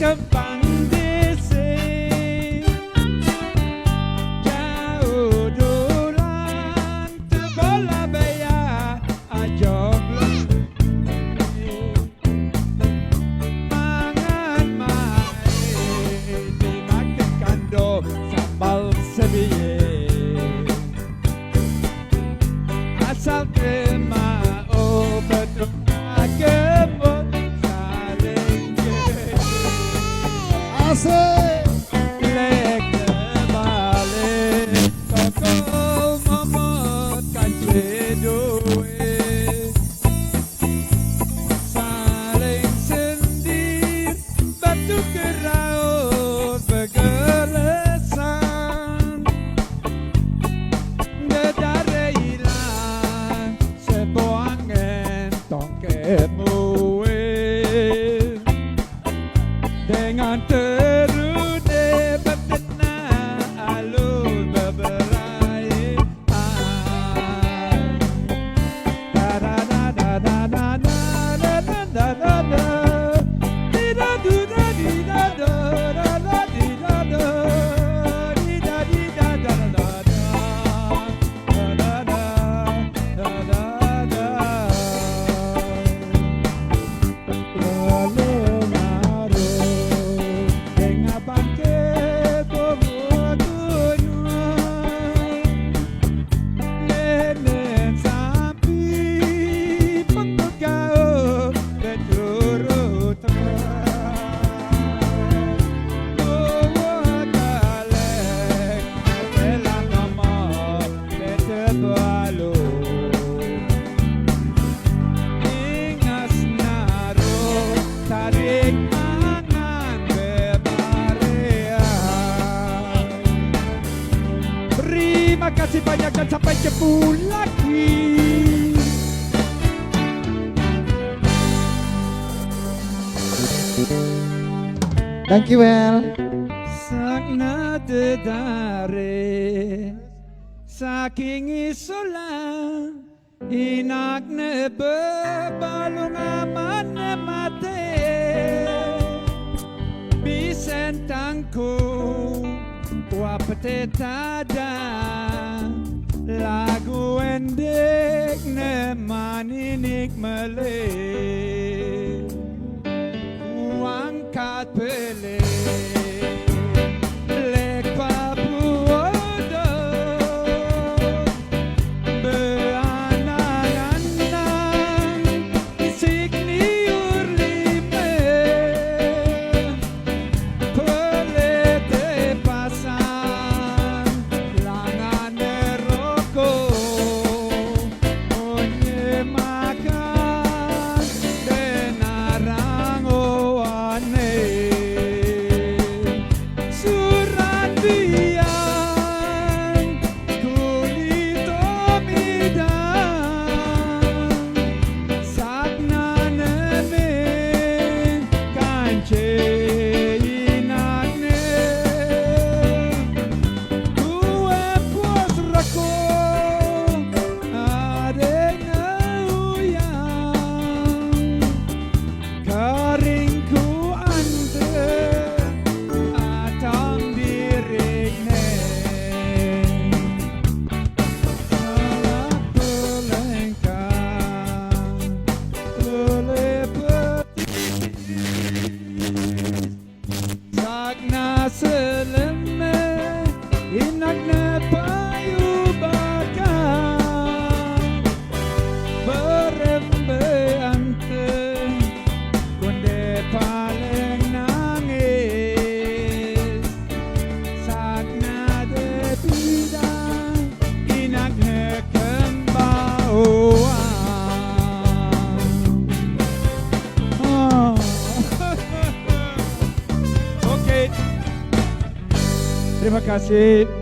kembang dese jauh dolan bola baya ajog mangan mae dimakan kando sambal sebiye asal terima betul gemuk saling asik lek balik toko momot kace duwe saling sendir batu keraut begelesan gedare hilang sebuah ngentong kemuwe dengan terude betena alur beberai da da da da da da da da da da da di da du da di da da da da di da da di da di da da da da da da da lalu ngaruh dengan bangke bobo tunyai lenen sapi penggau beturutan bawa galek bela nama betebalu ingas naruh tarik angan bebaria. Terima kasih banyak dan sampai jumpa lagi. Thank you, Well. Sakna dedare saking isola inak ne bebalung aman mate bisentangku wapete tada lagu endek ne maninik mele angkat pele lek papuodo beanang-anang isik niur lime pelete pasang langan roko onye makan denarang oane surat biang kulito midang sakna neme kanche inakne kue puas rako adena uyang karingku ante atang dirikne salah pelengkang lelepet sakna seleme inakne payu bakar berembe ante konde paling nangis sakna de bidang inakne kembauan. Oke, terima kasih.